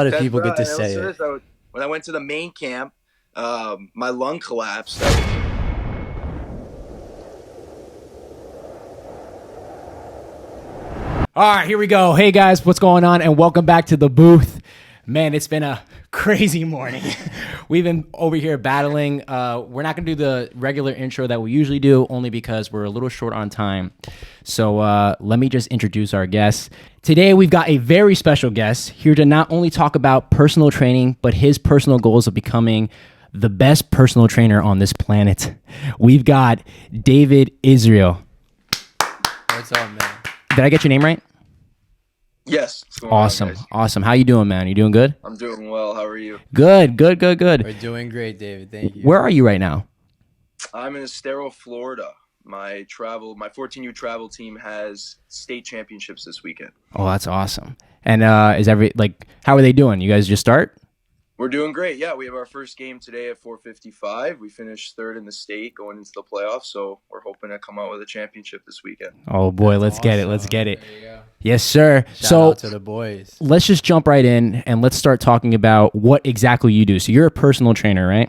A lot of That's people get right. to And say listen to it. this. When I went to the main camp, my lung collapsed. All right, here we go. Hey guys, what's going on? And welcome back to the booth. Man, it's been a crazy morning. We've been over here battling. We're not going to do the regular intro that we usually do, only because we're a little short on time. So let me just introduce our guests. Today, we've got a very special guest here to not only talk about personal training, but his personal goals of becoming the best personal trainer on this planet. We've got David Israel. What's up, man? Did I get your name right? Yes. What's going on, Awesome. guys? Awesome. How you doing, man? You doing good? I'm doing well. How are you? Good. We're doing great, David. Thank you. Where are you right now? I'm in Estero, Florida. My 14U travel team has state championships this weekend. Oh, that's awesome. And how are they doing? You guys just start? We're doing great. Yeah, we have our first game today at 4:55. We finished third in the state going into the playoffs, so we're hoping to come out with a championship this weekend. Oh boy, That's let's get it. Let's awesome. get it. There you go. Yes, sir. Shout So out to the boys. let's just jump right in and let's start talking about what exactly you do. So you're a personal trainer, right?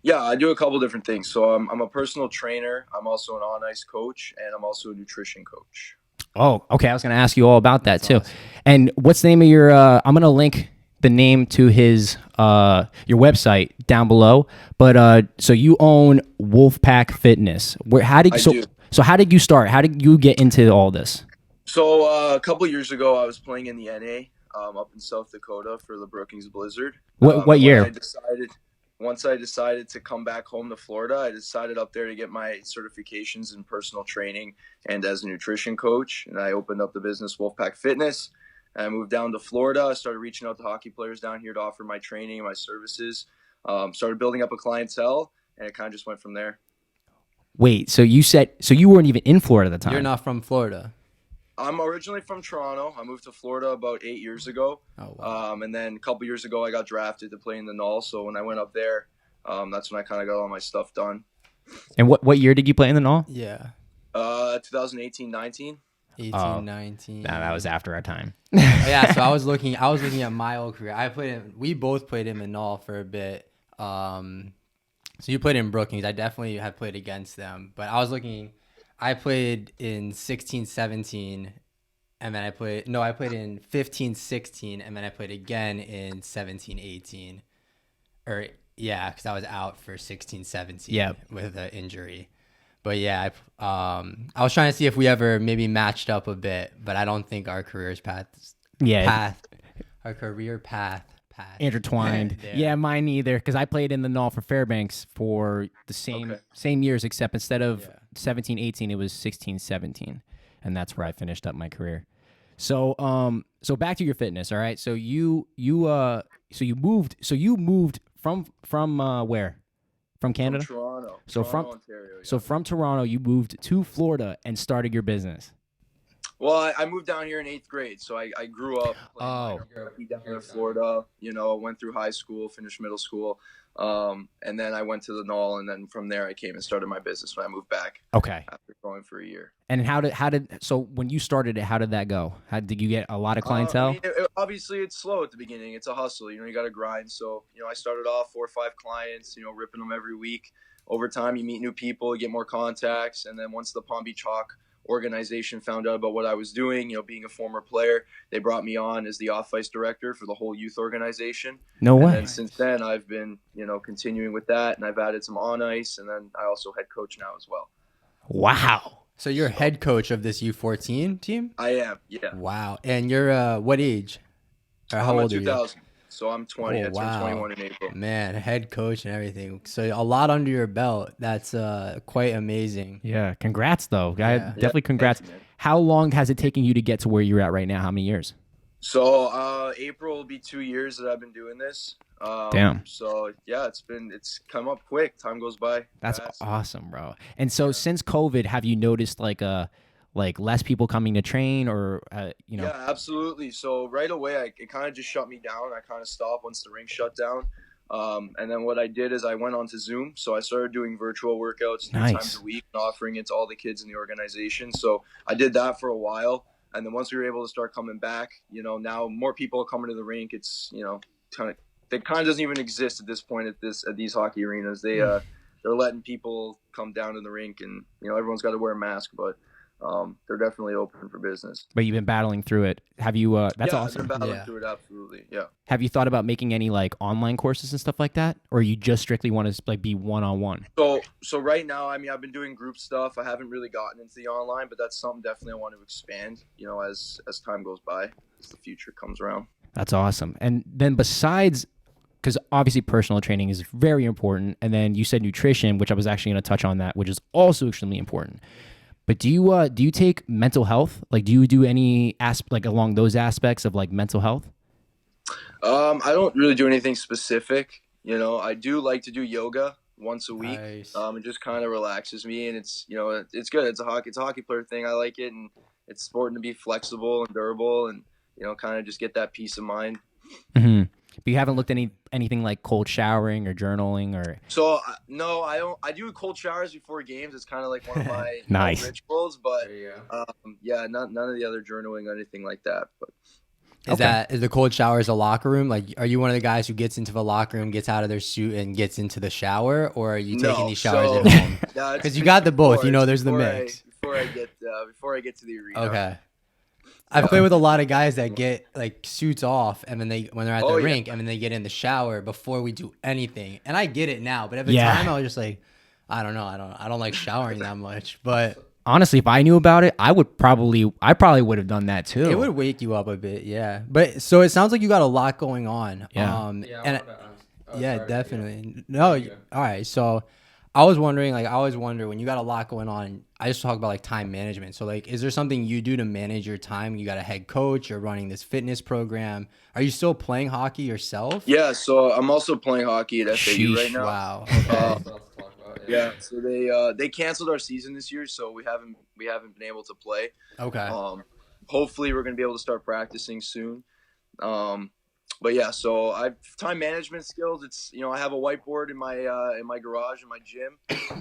Yeah, I do a couple different things. So I'm a personal trainer. I'm also an on-ice coach, and I'm also a nutrition coach. Oh, okay. I was going to ask you all about that That's too. awesome. And what's the name of your? I'm going to link the name to his your website down below. But so you own Wolfpack Fitness. How did I so? do. So how did you start? How did you get into all this? So a couple years ago, I was playing in the NA up in South Dakota for the Brookings Blizzard. What And when year? Once I decided to come back home to Florida, I decided up there to get my certifications in personal training and as a nutrition coach. And I opened up the business Wolfpack Fitness. I moved down to Florida. I started reaching out to hockey players down here to offer my training and my services. Started building up a clientele, and it kind of just went from there. Wait, so you weren't even in Florida at the time? You're not from Florida. I'm originally from Toronto. I moved to Florida about 8 years ago. Oh, wow. And then a couple years ago, I got drafted to play in the Null. So when I went up there, that's when I kind of got all my stuff done. And what year did you play in the Null? Yeah. 2018-19. 18, Oh. 19. Nah, that was after our time. Yeah, so I was looking at my old career. We both played in Manal for a bit. So you played in Brookings. I definitely have played against them. But I played in 16, 17, and then I played in 15, 16, and then I played again in 17, 18. Because I was out for 16, 17 Yep. with an injury. But yeah, I was trying to see if we ever maybe matched up a bit, but I don't think our career path Intertwined. there. Yeah, mine neither, because I played in the Null for Fairbanks for the same years, except instead of 17, 18, it was 16, 17, and that's where I finished up my career. So so back to your fitness, all right? So you moved from where? From Canada? From Toronto. So Toronto, Ontario. Yeah. So from Toronto, you moved to Florida and started your business. Well, I moved down here in 8th grade, so I grew up playing minor hockey down in Florida. Went through high school, finished middle school, and then I went to the Null, and then from there I came and started my business when I moved back. Okay. After going for a year. And so when you started it, how did that go? Did you get a lot of I clientele? mean, obviously, it's slow at the beginning. It's a hustle. You got to grind. So, I started off 4 or 5 clients, ripping them every week. Over time, you meet new people, you get more contacts. And then once the Palm Beach Hawk organization found out about what I was doing, being a former player, they brought me on as the off-ice director for the whole youth organization. No way. And then since then, I've been, continuing with that. And I've added some on-ice. And then I also head coach now as well. Wow. So you're head coach of this U14 team? I am, yeah. Wow. And you're what age? Or how I'm old a are you? 2000. So I'm 20. Oh, I turned wow. 21 in April. Man, head coach and everything. So a lot under your belt. That's quite amazing. Yeah. Congrats, though. Yeah. Definitely congrats. Thank you, man. How long has it taken you to get to where you're at right now? How many years? So April will be 2 years that I've been doing this. Damn. So yeah, it's come up quick. Time goes by. That's fast. awesome, bro. And so since COVID, have you noticed like less people coming to train or Yeah, absolutely. So right away, it kind of just shut me down. I kind of stopped once the ring shut down. And then what I did is I went onto Zoom. So I started doing virtual workouts 3 Nice. times a week and offering it to all the kids in the organization. So I did that for a while. And then once we were able to start coming back, now more people are coming to the rink. It's, that kind of doesn't even exist at this point at these hockey arenas. They're letting people come down to the rink, and everyone's got to wear a mask, but they're definitely open for business. But you've been battling through it. Have you? That's awesome. I've been battling through it, absolutely. Yeah. Have you thought about making any like online courses and stuff like that, or you just strictly want to like be one-on-one? So right now, I mean, I've been doing group stuff. I haven't really gotten into the online, but that's something definitely I want to expand. As time goes by, as the future comes around. That's awesome. And then besides, because obviously personal training is very important, and then you said nutrition, which I was actually going to touch on that, which is also extremely important. But do you take mental health? Like, do you do any like along those aspects of like mental health? I don't really do anything specific. I do like to do yoga once a week. Nice. It just kind of relaxes me, and it's it's good. It's a hockey player thing. I like it, and it's important to be flexible and durable, and kind of just get that peace of mind. Mm-hmm. But you haven't looked at anything like cold showering or journaling or? So no, I don't. I do cold showers before games. It's kind of like one of my nice rituals. But none of the other journaling or anything like that. But is the cold showers a locker room? Like, are you one of the guys who gets into the locker room, gets out of their suit, and gets into the shower, or are you taking these showers at home? Because you got the both. There's the mix. Before I get to the arena. Okay. I've played with a lot of guys that get like suits off, and then when they're at the rink, and then they get in the shower before we do anything. And I get it now, but at the time I was just like, I don't know, I don't like showering that much. But honestly, if I knew about it, I probably would have done that too. It would wake you up a bit, yeah. But so it sounds like you got a lot going on. Definitely. No, all right. So I always wonder when you got a lot going on. I just talk about like time management. So like, is there something you do to manage your time? You got a head coach. You're running this fitness program. Are you still playing hockey yourself? Yeah. So I'm also playing hockey at FAU right now. Wow. Okay. Yeah. So they canceled our season this year, so we haven't been able to play. Okay. Hopefully we're gonna be able to start practicing soon. But yeah, so I've time management skills. It's I have a whiteboard in my garage in my gym,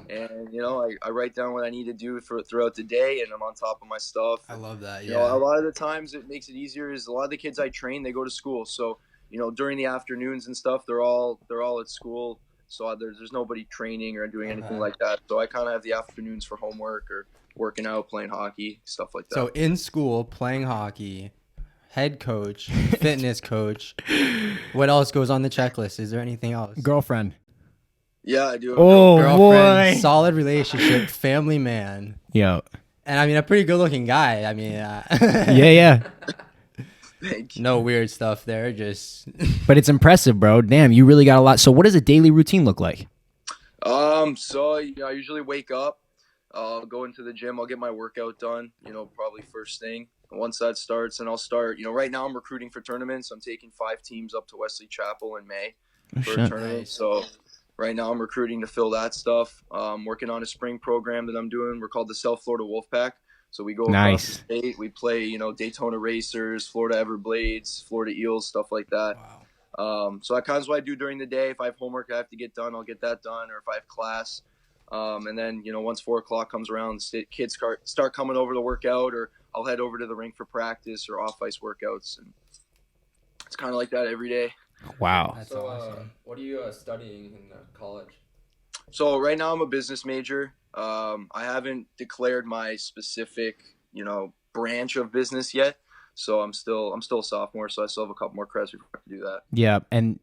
and I write down what I need to do throughout the day, and I'm on top of my stuff. I love that. Yeah. A lot of the times it makes it easier is a lot of the kids I train, they go to school, so during the afternoons and stuff, they're all at school, so there's nobody training or doing anything like that. So I kind of have the afternoons for homework or working out, playing hockey, stuff like that. So in school, playing hockey. Head coach, fitness coach. What else goes on the checklist? Is there anything else? Girlfriend. Yeah, I do. Girlfriend, boy. Solid relationship, family man. Yo. And I mean, a pretty good looking guy. I mean, yeah. Thank you. No weird stuff there. Just. But it's impressive, bro. Damn, you really got a lot. So what does a daily routine look like? So I usually wake up, I'll go into the gym, I'll get my workout done, probably first thing. Once that starts, and I'll start, right now I'm recruiting for tournaments. I'm taking 5 teams up to Wesley Chapel in May for a tournament. Nice. So right now I'm recruiting to fill that stuff. Working on a spring program that I'm doing. We're called the South Florida Wolfpack. So we go across the state. We play, Daytona Racers, Florida Everblades, Florida Eels, stuff like that. Wow. So that kind of what I do during the day. If I have homework I have to get done, I'll get that done. Or if I have class. And then, once 4 o'clock comes around, kids start coming over to work out, or I'll head over to the rink for practice or off-ice workouts. And it's kind of like that every day. Wow. That's awesome. What are you studying in college? So right now I'm a business major. I haven't declared my specific, branch of business yet. So I'm still a sophomore, so I still have a couple more credits before I can do that. Yeah, and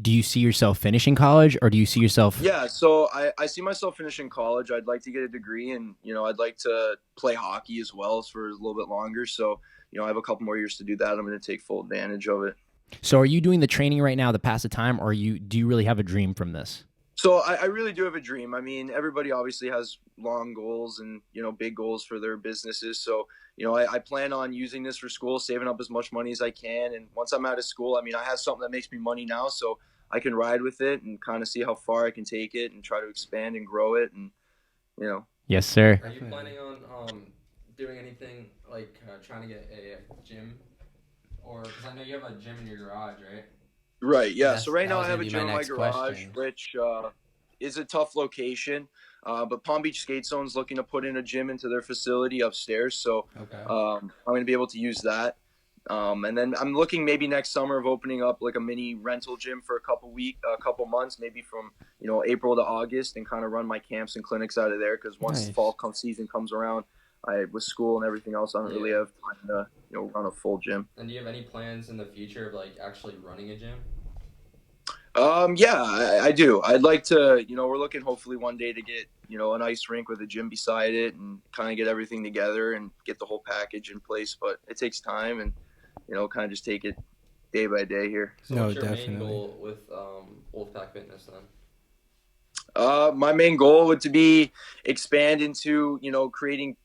do you see yourself finishing college, or do you see yourself? Yeah, so I see myself finishing college. I'd like to get a degree, and I'd like to play hockey as well for a little bit longer. So I have a couple more years to do that. I'm going to take full advantage of it. So are you doing the training right now to pass the time, or do you really have a dream from this? So I really do have a dream. I mean, everybody obviously has long goals and big goals for their businesses. So I plan on using this for school, saving up as much money as I can. And once I'm out of school, I mean, I have something that makes me money now, so I can ride with it and kind of see how far I can take it and try to expand and grow it. And Yes, sir. Are you planning on doing anything like trying to get a gym, or because I know you have a gym in your garage, right? Right. Yeah. So right now I have a gonna be gym my in my next garage, question. which is a tough location. But Palm Beach Skate Zone's looking to put in a gym into their facility upstairs, so Okay. I'm going to be able to use that. And then I'm looking maybe next summer of opening up like a mini rental gym for a couple months, maybe from April to August, and kind of run my camps and clinics out of there. Because once fall season comes around, with school and everything else, I don't really have time to run a full gym. And do you have any plans in the future of like actually running a gym? Yeah, I do. I'd like to, we're looking hopefully one day to get, an ice rink with a gym beside it and kind of get everything together and get the whole package in place. But it takes time and, kind of just take it day by day here. So what's your main goal with Wolfpack Fitness then? My main goal would to be expand into, creating,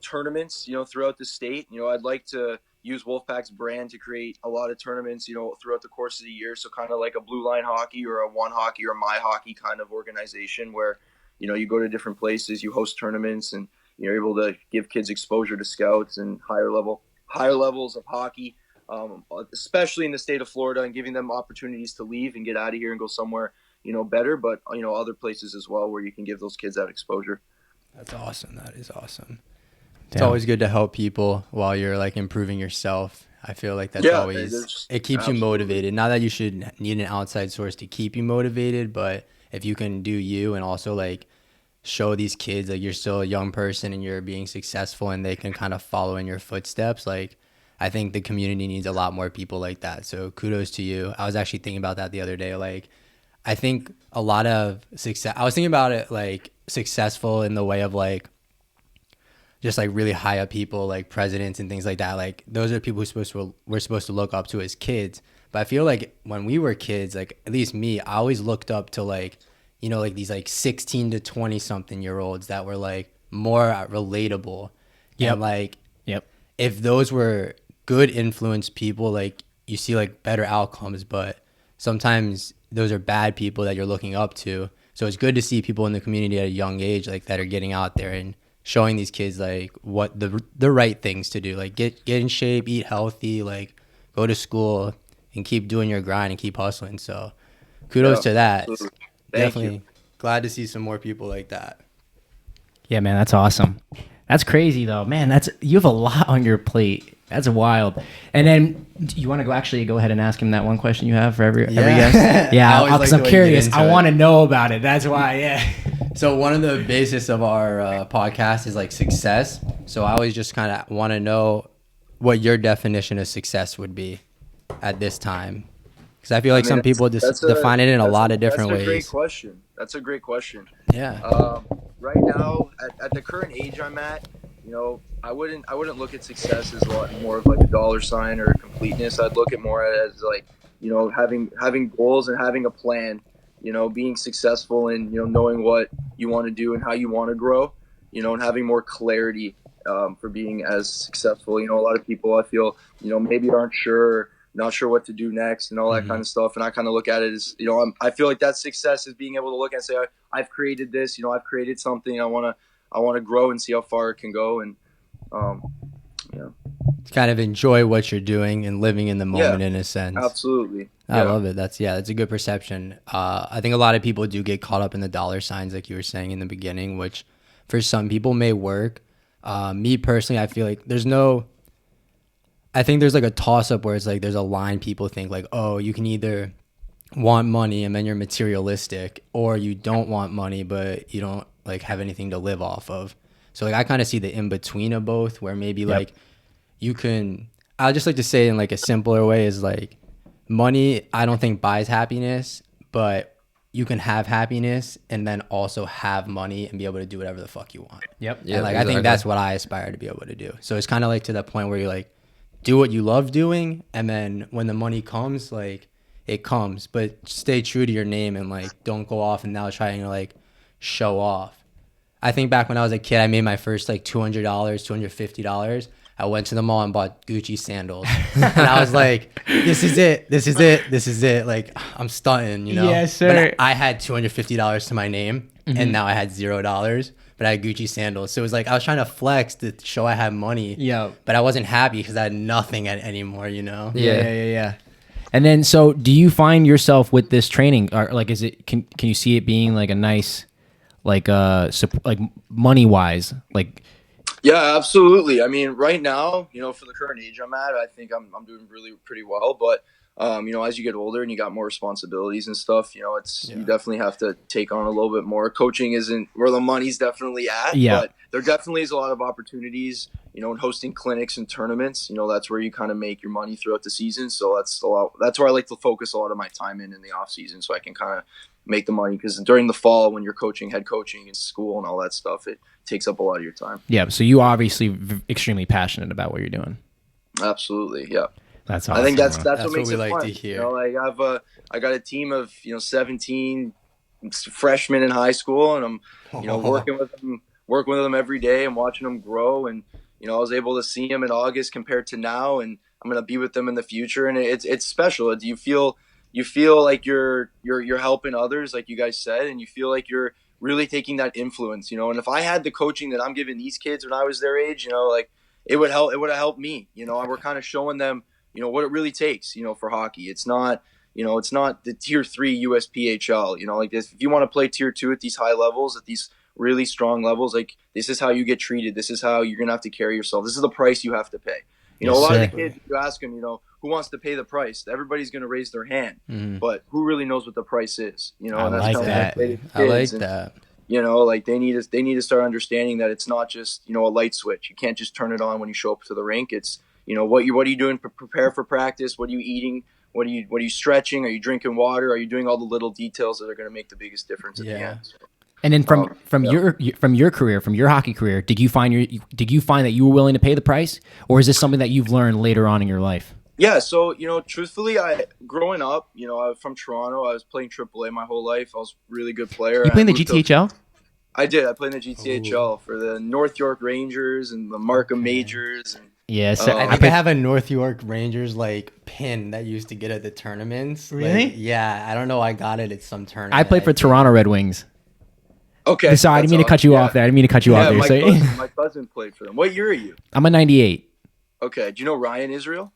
tournaments, throughout the state. I'd like to use Wolfpack's brand to create a lot of tournaments, throughout the course of the year. So kind of like a Blue Line Hockey or a One Hockey or My Hockey kind of organization where, you go to different places, you host tournaments, and you're able to give kids exposure to scouts and higher levels of hockey, especially in the state of Florida, and giving them opportunities to leave and get out of here and go somewhere, better, but, other places as well where you can give those kids that exposure. That's awesome. That is awesome. It's always good to help people while you're like improving yourself. I feel like that's always, it keeps you motivated. Not that you should need an outside source to keep you motivated, but if you can do you and also like show these kids like you're still a young person and you're being successful and they can kind of follow in your footsteps, like I think the community needs a lot more people like that. So kudos to you. I was actually thinking about that the other day. Like I think a lot of success, I was thinking about it like successful in the way of like just like really high up people like presidents and things like that. Like those are people we're supposed to look up to as kids. But I feel like when we were kids, like at least me, I always looked up to like, like these like 16 to 20 something year olds that were like more relatable. Yep. And like, if those were good influence people, like you see like better outcomes, but sometimes those are bad people that you're looking up to. So it's good to see people in the community at a young age, like that are getting out there and showing these kids like what the right things to do, like get in shape, eat healthy, like go to school and keep doing your grind and keep hustling. So kudos to that. Definitely glad to see some more people like that. Yeah, man, that's awesome. That's crazy though, man. You have a lot on your plate. That's wild. And then you want to go ahead and ask him that one question you have for every guest? Yeah, because I'm curious. I want to know about it. That's why, So one of the basis of our podcast is like success. So I always just kind of want to know what your definition of success would be at this time. Because I feel like some people define it in a lot of different ways. That's a great question. Yeah. Right now, at the current age I'm at, I wouldn't look at success as a lot more of like a dollar sign or completeness. I'd look at more as like, having goals and having a plan, being successful and, knowing what you want to do and how you want to grow, and having more clarity for being as successful. A lot of people I feel, maybe aren't not sure what to do next and all that kind of stuff. And I kind of look at it as, I feel like that success is being able to look and say, I've created this, I've created something. I want to grow and see how far it can go. And, kind of enjoy what you're doing and living in the moment in a sense. Absolutely. I love it. That's a good perception. I think a lot of people do get caught up in the dollar signs, like you were saying in the beginning, which for some people may work. Me personally, I feel like I think there's like a toss up where it's like, there's a line people think like, oh, you can either want money and then you're materialistic, or you don't want money, but you don't like have anything to live off of. So like, I kind of see the in between of both, where maybe like I'll just like to say in like a simpler way is like, money, I don't think buys happiness, but you can have happiness and then also have money and be able to do whatever the fuck you want. Yep. Yeah. And like, exactly. I think that's what I aspire to be able to do. So it's kind of like to that point where you like do what you love doing. And then when the money comes, like it comes, but stay true to your name and like, don't go off and now trying to like show off. I think back when I was a kid, I made my first like $200, $250. I went to the mall and bought Gucci sandals. And I was like, this is it. Like, I'm stunting, Yes, sir. But I had $250 to my name, and now I had $0, but I had Gucci sandals. So it was like, I was trying to flex to show I had money. Yeah. But I wasn't happy because I had nothing anymore, Yeah. And then, so do you find yourself with this training, or like, can you see it being like a nice like money wise, like? Yeah, absolutely. I mean, right now, for the current age I'm at, I think I'm doing really pretty well. But as you get older and you got more responsibilities and stuff, you definitely have to take on a little bit more. Coaching isn't where the money's definitely at, but there definitely is a lot of opportunities, in hosting clinics and tournaments. That's where you kind of make your money throughout the season. So that's where I like to focus a lot of my time in the off season, so I can kind of make the money, because during the fall when you're head coaching in school and all that stuff, it takes up a lot of your time. Yeah, so you obviously extremely passionate about what you're doing. Absolutely, yeah. That's awesome. I think that's what makes we it like fun. to hear. I got a team of 17 freshmen in high school, and I'm working with them every day and watching them grow. And I was able to see them in August compared to now, and I'm gonna be with them in the future, and it's special. You feel like you're helping others, like you guys said, and you feel like you're really taking that influence, and if I had the coaching that I'm giving these kids when I was their age, it would have helped me. We're kind of showing them, what it really takes, for hockey. It's not the tier 3 USPHL, like this. If you want to play tier 2 at these high levels, at these really strong levels, like this is how you get treated. This is how you're going to have to carry yourself. This is the price you have to pay. A lot of the kids, you ask them, who wants to pay the price? Everybody's going to raise their hand, but who really knows what the price is? And I that's like kind that. I like that. Like they need to start understanding that it's not just, a light switch. You can't just turn it on when you show up to the rink. It's, what are you doing to prepare for practice? What are you eating? What are you stretching? Are you drinking water? Are you doing all the little details that are going to make the biggest difference at the end? So, and then from your career, from your hockey career, did you find that you were willing to pay the price, or is this something that you've learned later on in your life? Yeah, so truthfully, growing up, I was from Toronto. I was playing AAA my whole life. I was a really good player. You playing the GTHL? I did. I played in the GTHL for the North York Rangers and the Markham Majors. And, yes, I think I have a North York Rangers pin that used to get at the tournaments. Really? Yeah, I don't know. I got it at some tournament. I played for Toronto Red Wings. Okay. Sorry, I didn't mean to cut you off there. I didn't mean to cut you off there. My cousin played for them. What year are you? I'm a 98. Okay. Do you know Ryan Israel?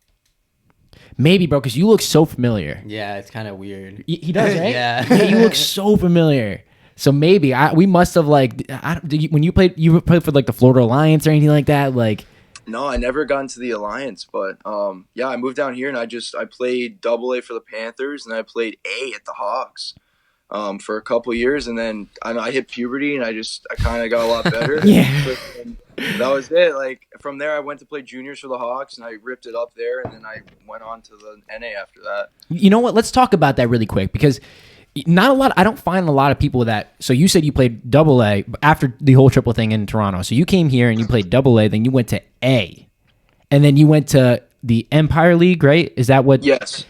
Maybe, bro, because you look so familiar. Yeah, it's kind of weird. He does, right? Yeah. You look so familiar. So maybe we must have when you played for the Florida Alliance or anything like that, like. No, I never got into the Alliance, but I moved down here and I played AA for the Panthers and I played A at the Hawks for a couple years, and then I hit puberty and I kind of got a lot better. Yeah. That was it. Like from there, I went to play juniors for the Hawks and I ripped it up there, and then I went on to the NA after that. You know what? Let's talk about that really quick, because I don't find a lot of people that. So you said you played AA after the whole triple thing in Toronto. So you came here and you played AA, then you went to A, and then you went to the Empire League, right? Is that what? Yes.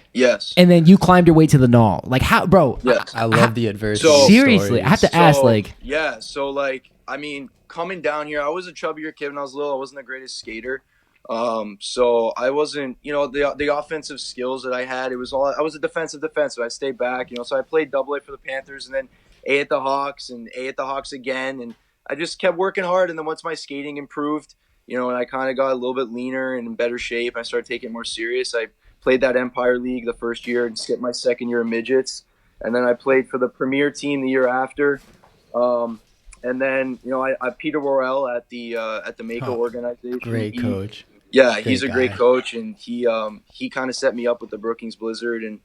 And then you climbed your way to the Null. Like how, bro? Yes. I love the adversity. Seriously, stories. I have to ask, like. Yeah. So coming down here, I was a chubbier kid when I was little. I wasn't the greatest skater. So I wasn't, the offensive skills that I had, I was a defensive. I stayed back, so I played AA for the Panthers and then A at the Hawks and A at the Hawks again. And I just kept working hard. And then once my skating improved, and I kind of got a little bit leaner and in better shape, I started taking it more serious. I played that Empire League the first year and skipped my second year of midgets. And then I played for the premier team the year after. And then, I Peter Worrell at the Mako organization. Great coach. Yeah, he's a great coach, and he kind of set me up with the Brookings Blizzard, and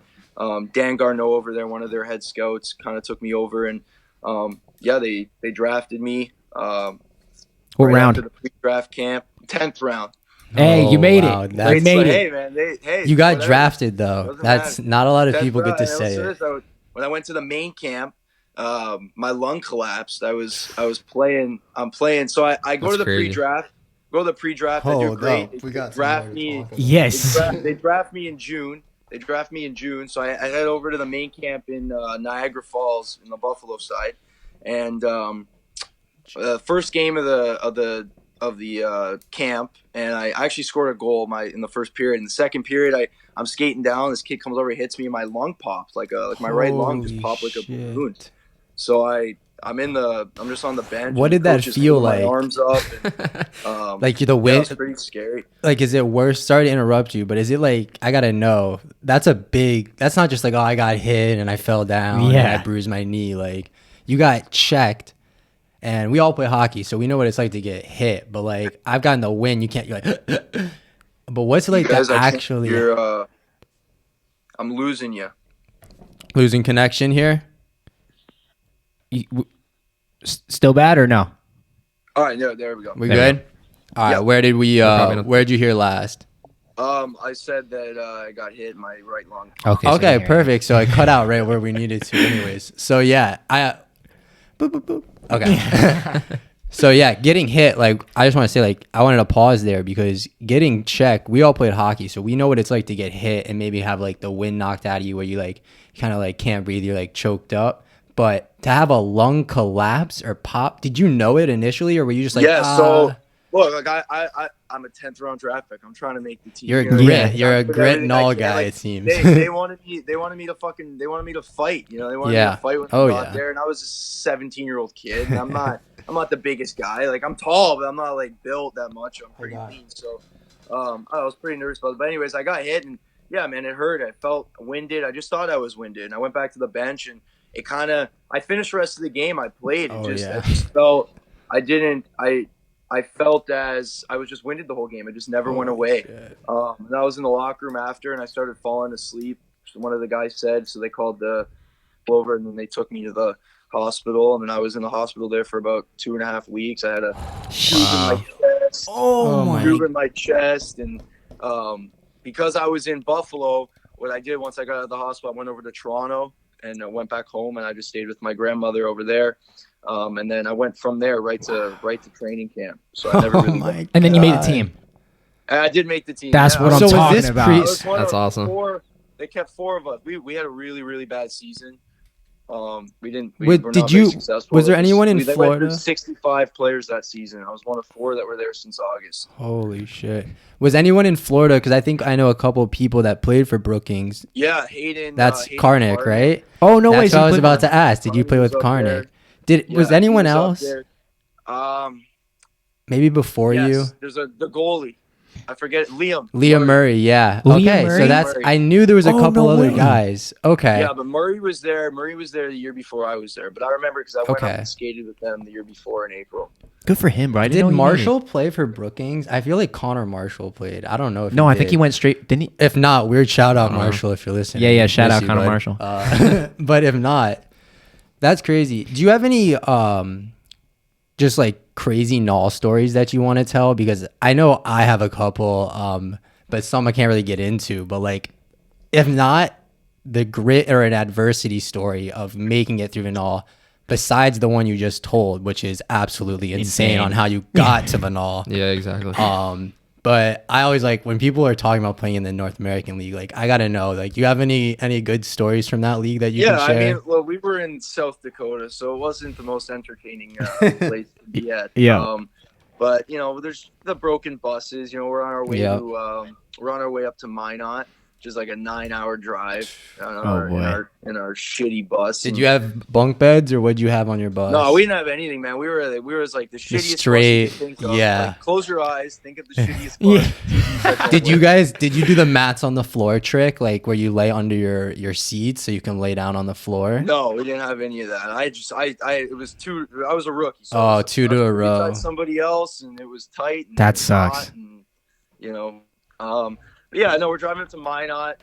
Dan Garneau over there, one of their head scouts, kind of took me over, and they drafted me. What round? After the pre-draft camp, 10th round. Hey, you made it. That's, made it. Hey man, you got drafted though. That's not a lot of people get to say it. When I went to the main camp, my lung collapsed. I'm playing. So I go to the pre-draft. Go to the pre-draft. I do great. We got draft me. Yes. They draft me in June. So I head over to the main camp in Niagara Falls in the Buffalo side, and first game of the camp, and I actually scored a goal in the first period. In the second period, I'm skating down. This kid comes over, hits me, and my lung pops like my right lung just popped like a balloon. So I'm just on the bench. What did that feel like? My arms up. And, like the wind. It's pretty scary. Like, is it worse? Sorry to interrupt you, but is it like, I gotta know, that's not just like, oh, I got hit and I fell down and I bruised my knee. Like, you got checked and we all play hockey, so we know what it's like to get hit. But like, I've gotten the win. You can't. You're like, but what's it like Guys, to actually? I'm losing you. Losing connection here. Still bad or no? All right, no, there we go. We good? All right. Yep. Where did we? probably not- Where did you hear last? I said that I got hit in my right lung. Okay. Okay, perfect. So I cut out right where we needed to, anyways. So yeah, boop, boop, boop. Okay. So yeah, getting hit. Like, I just want to say, like, I wanted to pause there because getting checked. We all played hockey, so we know what it's like to get hit and maybe have like the wind knocked out of you, where you like kind of like can't breathe. You're like choked up. But to have a lung collapse or pop, did you know it initially, or were you just like, So look, like I'm a 10th round draft pick. I'm trying to make the team. You're a you know? grit. You're a Put grit everything and I all can. guy. Like, It seems. They wanted me to fight. You know, they wanted me to fight when I got there, and I was a 17-year-old kid, and I'm not the biggest guy. Like, I'm tall, but I'm not like built that much. I'm pretty lean, so I was pretty nervous about it. But anyways, I got hit, and yeah, man, it hurt. I felt winded. I just thought I was winded, and I went back to the bench, and it kind of. I finished the rest of the game. I played. I just felt. I felt as I was just winded the whole game. It just never went away. And I was in the locker room after, and I started falling asleep. One of the guys said, so they called the over, and then they took me to the hospital. And then I was in the hospital there for about 2.5 weeks. I had a tube in my chest. Tube in my chest. And because I was in Buffalo, what I did once I got out of the hospital, I went over to Toronto and I went back home, and I just stayed with my grandmother over there. And then I went from there right to training camp. So I never really. And then you made a team. I did make the team. That's what I'm talking about. That's awesome. They kept 4 of us. We had a really, really bad season. We didn't. Was there anyone in Florida? Went 65 players that season. I was one of 4 that were there since August. Holy shit! Was anyone in Florida? Because I think I know a couple of people that played for Brookings. Yeah, Hayden. That's Hayden Karnick, right? Oh no way! That's what I was about to ask. Did you play with Karnick? Was anyone else? Maybe before you? There's the goalie. I forget Liam Murray, yeah. Okay, so that's I knew there was a couple other guys. Okay. Yeah, but Murray was there. Murray was there the year before I was there. But I remember because I went up and skated with them the year before in April. Good for him, bro. Did Marshall play for Brookings? I feel like Connor Marshall played. I don't know if I think he went straight. Didn't he? If not, weird shout out Marshall if you're listening. Yeah, shout out Connor Marshall. But if not, that's crazy. Do you have any just like crazy null stories that you want to tell? Because I know I have a couple, but some I can't really get into. But like, if not, the grit or an adversity story of making it through Vanal, besides the one you just told, which is absolutely insane on how you got to Vanal. Yeah, exactly. But I always like when people are talking about playing in the North American League, like I gotta know, like, do you have any good stories from that league that you can share? I mean, well, we were in South Dakota, so it wasn't the most entertaining place to be at. But you know, there's the broken buses. You know, we're on our way up to Minot, which is like a 9-hour drive in our shitty bus. Did you have bunk beds or what'd you have on your bus? No, we didn't have anything, man. We were like the shittiest straight, bus you could think of. yeah. Like, close your eyes, think of the shittiest bus. Did you do the mats on the floor trick, like where you lay under your seat so you can lay down on the floor? No, we didn't have any of that. I was a rookie. So two to a row. Somebody else, and it was tight. And that sucks. And, you know, but yeah, no, we're driving up to Minot.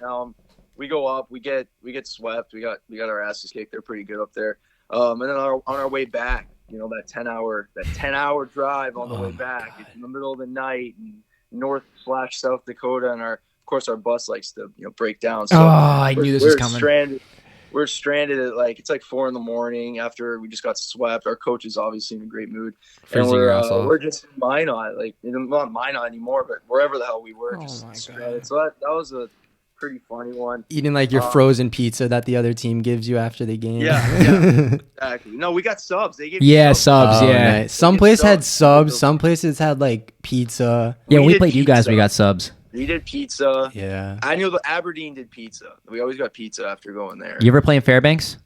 We go up, we get swept. We got our asses kicked. They're pretty good up there. And then on our way back, you know, that 10-hour drive on the way back. It's in the middle of the night in North/South Dakota, and of course our bus likes to, you know, break down. So I knew this was coming. We're stranded at it's like 4 a.m. after we just got swept. Our coach is obviously in a great mood, and we're just in Minot, like not Minot anymore, but wherever the hell we were. So that was a pretty funny one. Eating like your frozen pizza that the other team gives you after the game. Yeah, exactly. No, we got subs. They gave subs. Oh, nice. Some places had subs. Some places had like pizza. Yeah, when we played you guys, we got subs. We did pizza. Yeah. I knew Aberdeen did pizza. We always got pizza after going there. You ever play in Fairbanks?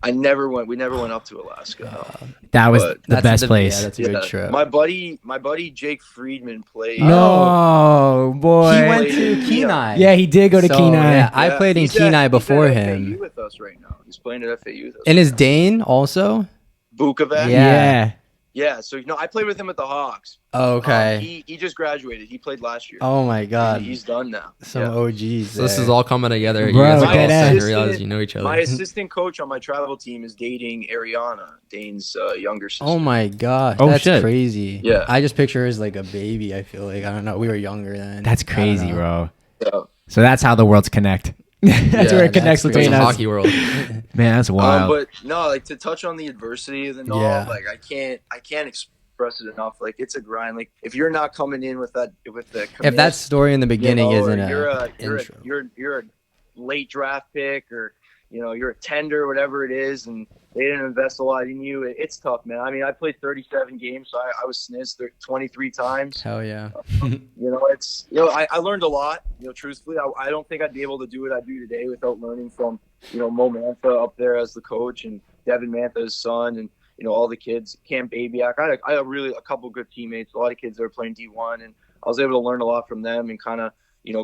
We never went up to Alaska. That was the best place. Yeah, that's a good trip. My buddy Jake Friedman played. No, boy. He went to Kenai. Yeah, he did go to Kenai. Yeah, I played in Kenai before him. He's with us right now. He's playing at FAU with us. And is Dane also? Boothe? Yeah. Yeah, so I played with him at the Hawks. Oh, okay. He just graduated. He played last year. Oh my God. He's done now. Some Yeah. OGs. So this is there. all coming together. Bro, You guys are all dead ass. starting to realize you know each other. My assistant coach on my travel team is dating Ariana, Dane's younger sister. Oh my gosh. Oh, That's shit. crazy. Yeah. I just picture her as like a baby. I feel like, I don't know. We were younger then. That's I don't crazy, know. bro. Yeah. So that's how the worlds connect. That's where it connects that's between crazy. us. Hockey world. Man, that's wild. But no, like to touch on the adversity of the knob, Yeah. like I can't express it enough. Like it's a grind. Like if you're not coming in with the If commit, that story in the beginning or isn't you're a a intro. you're a late draft pick, or you're a tender, whatever it is, and they didn't invest a lot in you. It's tough, man. I mean, I played 37 games, so I was snizzed 23 times. Hell yeah. I learned a lot. Truthfully, I don't think I'd be able to do what I do today without learning from Mo Mantha up there as the coach, and Devin Mantha's son, and all the kids. Cam Babiak. I had really a couple good teammates. A lot of kids that were playing D1, and I was able to learn a lot from them and kind of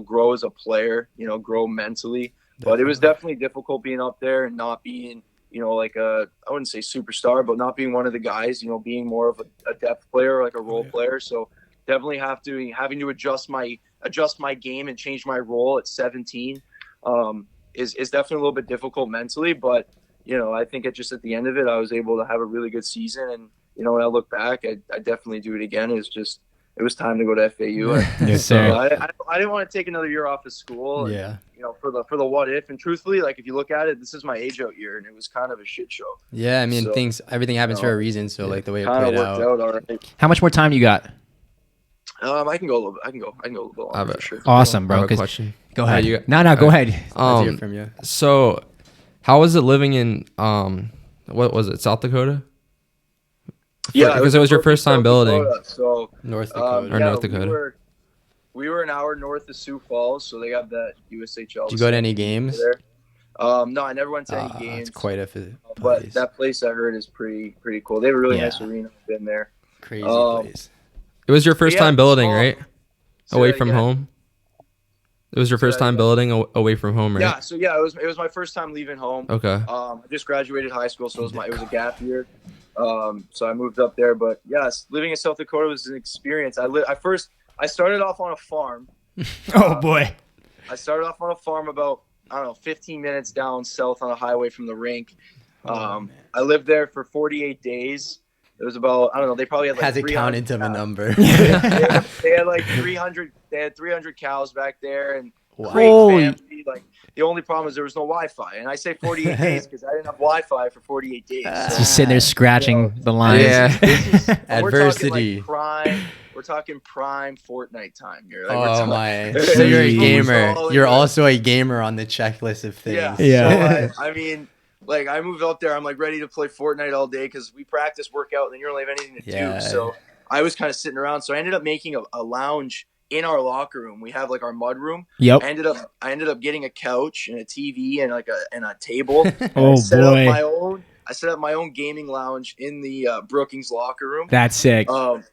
grow as a player. Grow mentally. But it was definitely difficult being up there and not being like I wouldn't say superstar, but not being one of the guys. Being more of a depth player, like a role player. So definitely having to adjust my game and change my role at 17 is definitely a little bit difficult mentally. But I think at the end of it, I was able to have a really good season. And when I look back, I definitely do it again. It was time to go to FAU. Yes, sir. I didn't want to take another year off of school. And, Yeah. for the what if. And truthfully, like if you look at it, this is my age out year, and it was kind of a shit show. Yeah, I mean, So, everything happens for a reason. So like the way it Kind played of worked out. out all right. How much more time you got? I can go a little bit. I can go a little bit longer for sure. Awesome, I bro. have a 'cause- question. Go ahead. you- No, go ahead. Let's hear from you. So, how was it living in what was it, South Dakota? Yeah, because it was your first time South building. Dakota, so North Dakota. Or North Dakota. We were an hour north of Sioux Falls, so they got that USHL. Did you go to any games? there? No, I never went to any games. It's quite a but place. that place I heard is pretty cool. They have a really Yeah. nice arena. I've been there. Crazy Um, place. It was your first Yeah, time building, small- right? Say Away that from again. home. It was your first that time again. building away from home, right? Yeah, so it was my first time leaving home. Okay. I just graduated high school, so it was a gap year. So I moved up there, but yes, living in South Dakota was an experience. I started off on a farm. Oh boy. I started off on a farm about 15 minutes down south on a highway from the rink. I lived there for 48 days. It was about they probably had like Has it 300 counted to a number? they had like 300. They had 300 cows back there, and great Holy- family. Like the only problem is there was no Wi-Fi, and I say 48 days because I didn't have Wi-Fi for 48 days. So Just sitting there scratching the lines. Yeah. Adversity. We're talking prime Fortnite time here. Like, we're Oh talking- my! So you're a Jeez. gamer. All You're good. also a gamer on the checklist of things. Yeah. So I mean, like I moved up there. I'm like ready to play Fortnite all day because we practice, work out, and then you don't really have anything to Yeah. do. So I was kind of sitting around. So I ended up making a lounge in our locker room. We have like our mud room. Yep. I ended up getting a couch and a TV and a table. Oh I set boy. up my own gaming lounge in the Brookings locker room. That's sick.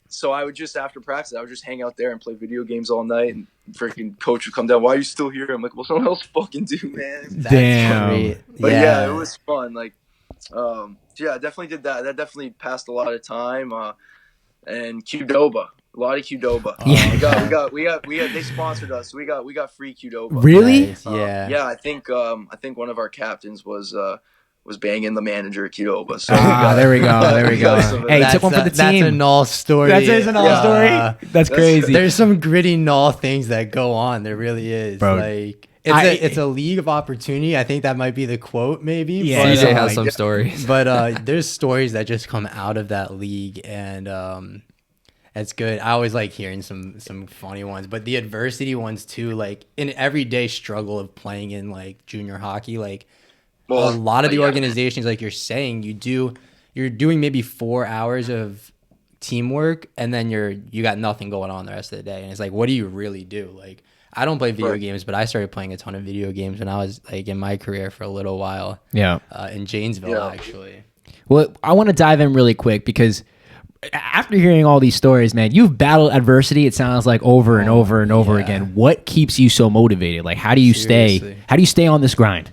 So I would just after practice, I would just hang out there and play video games all night. And freaking coach would come down. Why are you still here? I'm like, well, someone else fucking do, man. That's Damn. great. But yeah, it was fun. Like, yeah, I definitely did that. That definitely passed a lot of time. And Qdoba, a lot of Qdoba. Yeah. We got. They sponsored us. So we got free Qdoba. Really? Nice, yeah. Yeah, I think one of our captains was banging the manager at Qdoba. So There we go. Hey, That's took one for the That's a team. null story. That's a null Yeah. story. That's crazy. There's some gritty null things that go on. There really is. Bro, Like I- it's a league of opportunity. I think that might be the quote, maybe. Yeah. But, CJ Oh has my some God. stories. but there's stories that just come out of that league, and that's good. I always like hearing some funny ones, but the adversity ones too. Like in everyday struggle of playing in like junior hockey, like a lot of the organizations, like you're saying, you're doing maybe 4 hours of teamwork, and then you got nothing going on the rest of the day, and it's like, what do you really do? Like, I don't play video games, but I started playing a ton of video games when I was like in my career for a little while. Yeah. In Janesville, Yeah. actually. Well, I want to dive in really quick because after hearing all these stories, man, you've battled adversity. It sounds like over and over and over yeah. again. What keeps you so motivated? Like, how do you Seriously. stay on this grind?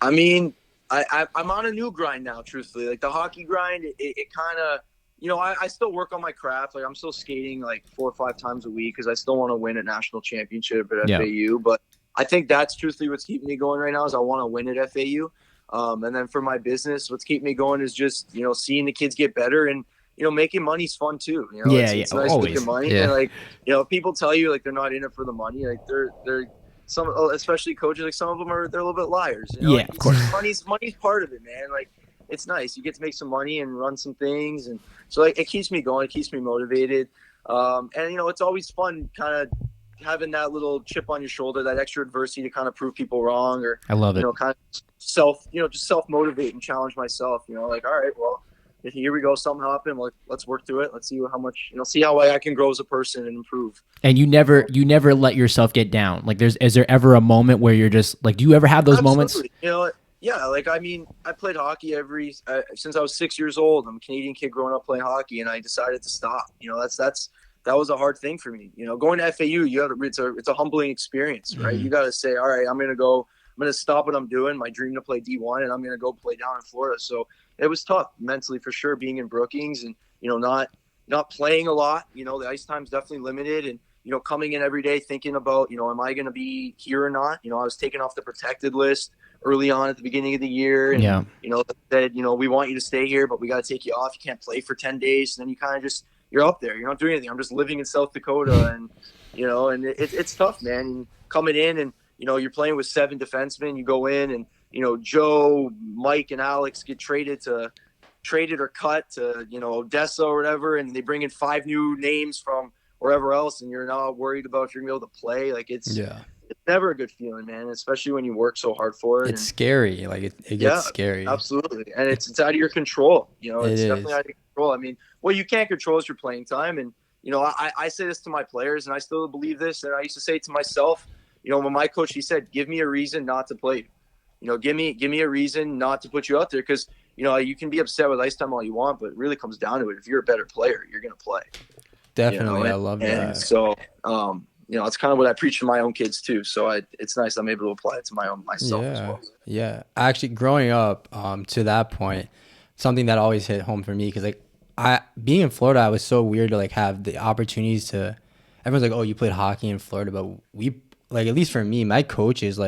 I mean, I'm on a new grind now, truthfully. Like the hockey grind, it kind of I still work on my craft. Like I'm still skating like 4 or 5 times a week because I still want to win a national championship at FAU. But I think that's truthfully what's keeping me going right now is I want to win at FAU. And then for my business, what's keeping me going is just, seeing the kids get better and, making money's fun too. It's nice to get money. Yeah. And like, people tell you like they're not in it for the money. Like they're some, especially coaches, like some of them they're a little bit liars. Of course. Money's part of it, man. Like it's nice. You get to make some money and run some things. And so like, it keeps me going. It keeps me motivated. And it's always fun kind of having that little chip on your shoulder, that extra adversity to kind of prove people wrong or, I love it. Kind of just self-motivate and challenge myself, like, all right, well, here we go. Something happened. Let's work through it. Let's see how much, see how I can grow as a person and improve. And you never let yourself get down. Like is there ever a moment where you're just like, do you ever have those moments? Yeah. Like, I mean, I played hockey since I was 6 years old. I'm a Canadian kid growing up playing hockey and I decided to stop. That was a hard thing for me. Going to FAU, it's a humbling experience, right? Mm-hmm. You got to say, all right, I'm going to stop what I'm doing, my dream to play D1, and I'm going to go play down in Florida. So it was tough mentally for sure, being in Brookings and, not playing a lot. The ice time's definitely limited. And, coming in every day thinking about, am I going to be here or not? I was taken off the protected list early on at the beginning of the year. And, said, we want you to stay here, but we got to take you off. You can't play for 10 days. And then you kind of just, you're up there. You're not doing anything. I'm just living in South Dakota. And, and it's tough, man. And coming in and, you're playing with 7 defensemen. You go in and, Joe, Mike, and Alex get traded or cut to, Odessa or whatever. And they bring in 5 new names from wherever else. And you're not worried about if you're going to be able to play. Like it's never a good feeling, man, especially when you work so hard for it. It's scary. Like it gets scary. Absolutely. And it's out of your control. It's definitely out of your control. I mean, what you can't control is your playing time. And, I say this to my players and I still believe this. And I used to say it to myself, when my coach, he said, give me a reason not to play you. Give me a reason not to put you out there. Cause you can be upset with ice time all you want, but it really comes down to it. If you're a better player, you're going to play. Definitely. I love that. And so, it's kind of what I preach to my own kids too. So it's nice I'm able to apply it to myself as well. Yeah. Actually, growing up, to that point, something that always hit home for me, because being in Florida, I was so weird to have the opportunities to. Everyone's like, "Oh, you played hockey in Florida," but we at least for me, my coach is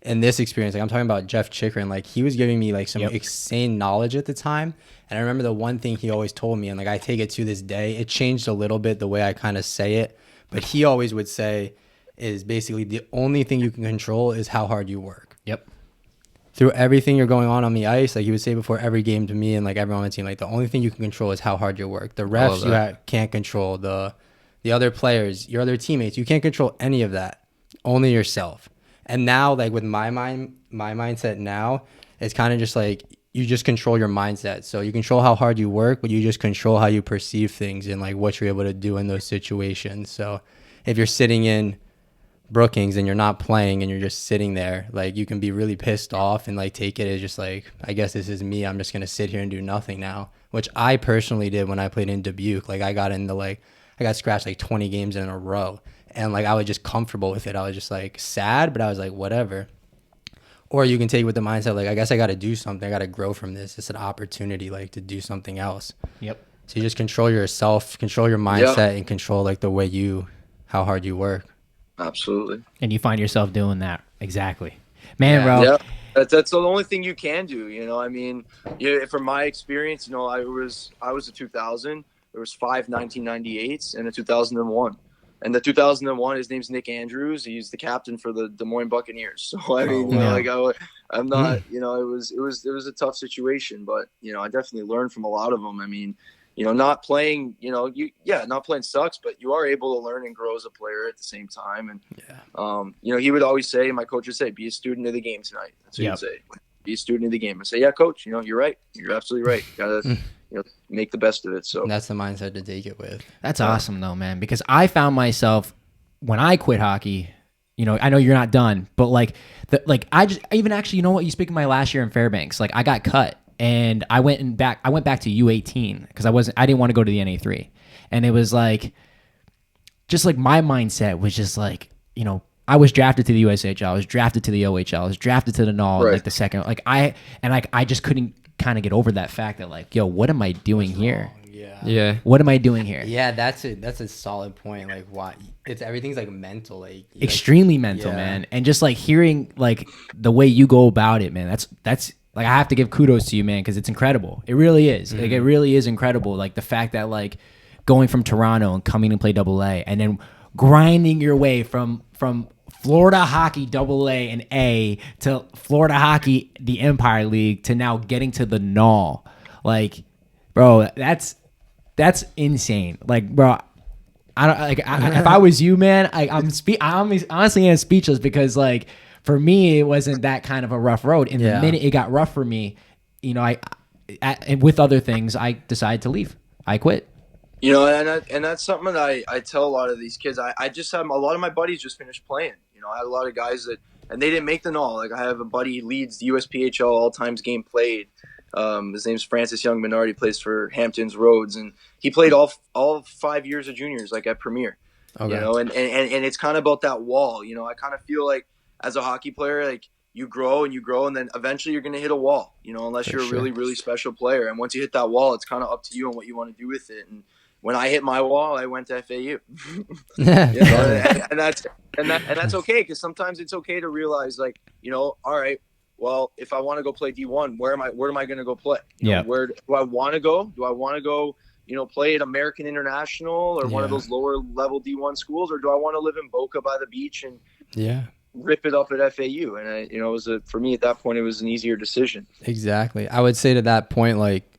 in this experience. I'm talking about Jeff Chikrin. He was giving me some insane knowledge at the time, and I remember the one thing he always told me, and I take it to this day. It changed a little bit the way I kind of say it. But he always would say is basically the only thing you can control is how hard you work. Yep. Through everything you're going on the ice, he would say before every game to me and everyone on the team, the only thing you can control is how hard you work. The refs can't control, the other players, your other teammates, you can't control any of that. Only yourself. And now with my mindset now, it's kind of just you just control your mindset. So you control how hard you work, but you just control how you perceive things and what you're able to do in those situations. So if you're sitting in Brookings and you're not playing and you're just sitting there, you can be really pissed off and take it as just I guess this is me. I'm just going to sit here and do nothing now, which I personally did when I played in Dubuque. I got scratched 20 games in a row and I was just comfortable with it. I was just sad, but I was whatever. Or you can take it with the mindset, I guess I got to do something. I got to grow from this. It's an opportunity, to do something else. Yep. So you just control yourself, control your mindset, and control, the way how hard you work. Absolutely. And you find yourself doing that. Exactly. Man, bro. Yeah. That's the only thing you can do. I mean, from my experience, I was a 2000. There was 5 1998s and a 2001. And the 2001, his name's Nick Andrews. He's the captain for the Des Moines Buccaneers. So I mean, I'm not, it was a tough situation, but I definitely learned from a lot of them. I mean, not playing, not playing sucks, but you are able to learn and grow as a player at the same time. And he would always say, my coach would say, be a student of the game tonight. That's what he'd say. Be a student of the game. I say, yeah, coach, you're right. You're absolutely right. You gotta make the best of it. So that's the mindset to take it with. That's awesome though, man, because I found myself when I quit hockey, I know you're not done, but I even actually, you speak of my last year in Fairbanks, I got cut and I went back to U18 because I didn't want to go to the NA3. And it was just my mindset was just I was drafted to the USHL, I was drafted to the OHL, I was drafted to the NOL, the second, I just couldn't kind of get over that fact that yo, what am I doing here? Yeah. What am I doing here? Yeah, that's a solid point. Like, why everything's like mental, like Extremely mental, yeah. man. And just like hearing like the way you go about it, man, that's like, I have to give kudos to you, man, because it's incredible. It really is. Like, it really is incredible. Like the fact that like going from Toronto and coming and play AA and then grinding your way from Florida hockey AA and A to Florida hockey, the Empire League, to now getting to the Null. Like, bro, that's insane. Like, bro, I don't like. If I was you, man, I'm honestly am speechless, because like for me, it wasn't that kind of a rough road. And the minute it got rough for me, you know, and with other things, I decided to leave. I quit. You know, and that's something that I tell a lot of these kids. I just have a lot of my buddies just finished playing. You know, I had a lot of guys and they didn't make the Null. Like, I have a buddy who leads the USPHL all times game played. His name's Francis Young Menard. He plays for Hamptons Roads, and he played all 5 years of juniors, like at Premier. Okay. You know, and it's kind of about that wall. You know, I kind of feel like as a hockey player, like you grow, and then eventually you're going to hit a wall. You know, unless you're a really, really special player. And once you hit that wall, it's kind of up to you and what you want to do with it. And when I hit my wall, I went to FAU. You know, and that's okay, because sometimes it's okay to realize, like, you know, all right, well, if I want to go play D1, where am I going to go play? You know, where do I want to go? Do I want to go, you know, play at American International or one of those lower level D1 schools, or do I want to live in Boca by the beach and rip it up at FAU? And you know, for me at that point, it was an easier decision. Exactly. I would say to that point, like,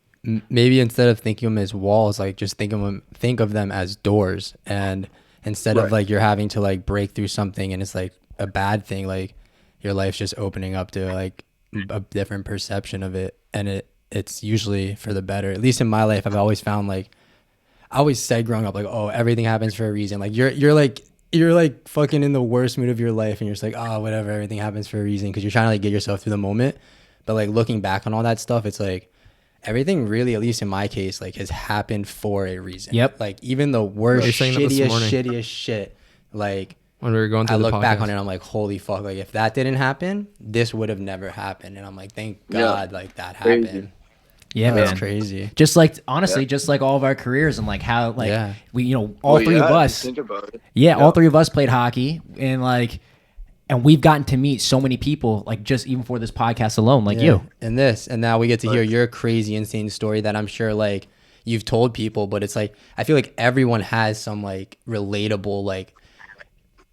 maybe instead of thinking of them as walls, like just think of them as doors. And instead of like you're having to like break through something and it's like a bad thing, like your life's just opening up to like a different perception of it, and it's usually for the better. At least in my life, I've always found, like, I always said growing up, like, oh, everything happens for a reason. Like you're like fucking in the worst mood of your life, and you're just like, oh, whatever, everything happens for a reason, because you're trying to like get yourself through the moment. But like looking back on all that stuff, it's like everything really, at least in my case, like has happened for a reason. Yep. Like even the worst, shittiest shit, like when we were going through I look back on it, I'm like, holy fuck, like if that didn't happen, this would have never happened. And I'm like, thank God, like that happened. Yeah, man. That's crazy. Just like, honestly, just like all of our careers, and like how, like we, you know, all three of us, think about it. all three of us played hockey, and like, and we've gotten to meet so many people, like just even for this podcast alone, like you. And now we get to hear your crazy, insane story that I'm sure like you've told people, but it's like, I feel like everyone has some like relatable, like,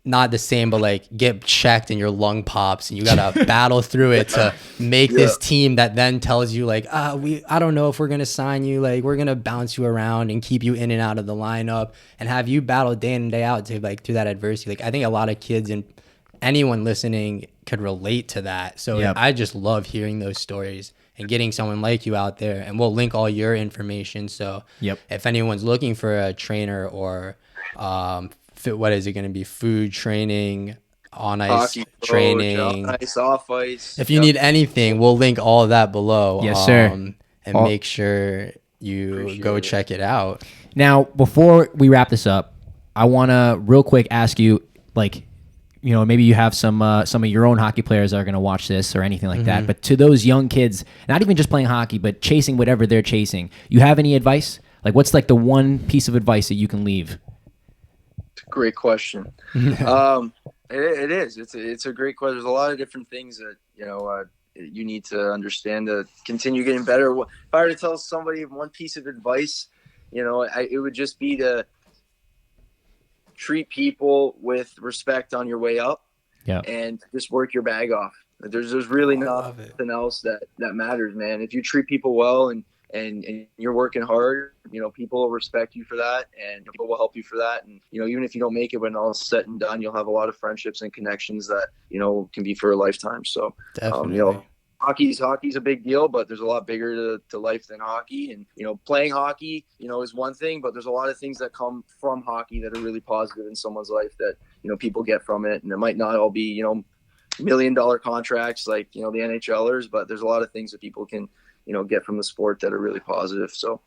not the same, but like get checked and your lung pops and you gotta battle through it to make this team that then tells you like, I don't know if we're gonna sign you, like we're gonna bounce you around and keep you in and out of the lineup, and have you battle day in and day out to like through that adversity. Like I think a lot of kids and anyone listening could relate to that. So I just love hearing those stories and getting someone like you out there, and we'll link all your information. So if anyone's looking for a trainer or what is it going to be? Food training, on ice hockey training, on ice, off ice. If you need anything, we'll link all of that below. Yes, sir. And make sure you go check it out. Now, before we wrap this up, I want to real quick ask you, like, you know, maybe you have some of your own hockey players that are going to watch this or anything like that. But to those young kids, not even just playing hockey, but chasing whatever they're chasing, you have any advice? Like, what's like the one piece of advice that you can leave? Great question. It is. It's a great question. There's a lot of different things that, you know, you need to understand to continue getting better. If I were to tell somebody one piece of advice, you know, it would just be to treat people with respect on your way up, and just work your bag off. There's really nothing else that matters, man. If you treat people well and you're working hard, you know, people will respect you for that, and people will help you for that. And, you know, even if you don't make it, when all is said and done, you'll have a lot of friendships and connections that, you know, can be for a lifetime. So, definitely. You know, hockey's a big deal, but there's a lot bigger to life than hockey. And, you know, playing hockey, you know, is one thing, but there's a lot of things that come from hockey that are really positive in someone's life that, you know, people get from it. And it might not all be, you know, $1 million contracts like, you know, the NHLers, but there's a lot of things that people can, you know, get from the sport that are really positive. So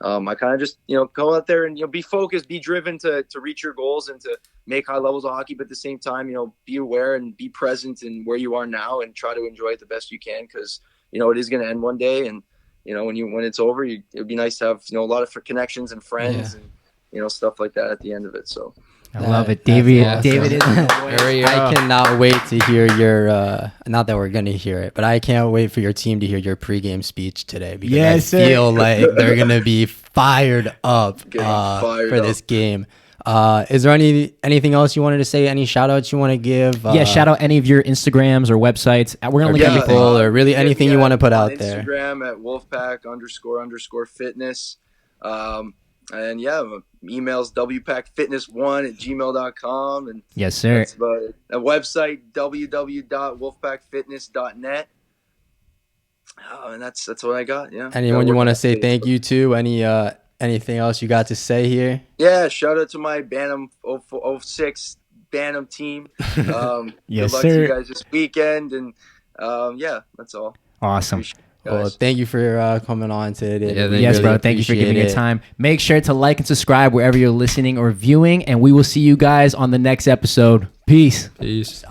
I kind of just, you know, go out there and, you know, be focused, be driven to reach your goals and to make high levels of hockey, but at the same time, you know, be aware and be present in where you are now and try to enjoy it the best you can, because, you know, it is going to end one day. And, when it's over, it'd be nice to have, a lot of connections and friends and, stuff like that at the end of it. So. I love it. David awesome. David is I cannot wait to hear your not that we're gonna hear it, but I can't wait for your team to hear your pregame speech today, because I feel like they're gonna be fired up for this game. Is there anything else you wanted to say? Any shout outs you want to give? Shout out any of your Instagrams or websites. We're gonna link everything. Or really anything you want to put out there. Instagram at Wolfpack__fitness. And emails wpackfitness1@gmail.com. And yes, sir. That's about it. A website, www.wolfpackfitness.net. And that's what I got. Yeah. Anyone you want to say thank you to? Anything else you got to say here? Yeah, shout out to my Bantam 06 Bantam team. Yes, good luck sir. to you guys this weekend. And that's all. Awesome. Well, thank you for coming on today. Yes, bro. Thank you for giving me your time. Make sure to like and subscribe wherever you're listening or viewing, and we will see you guys on the next episode. Peace. Peace.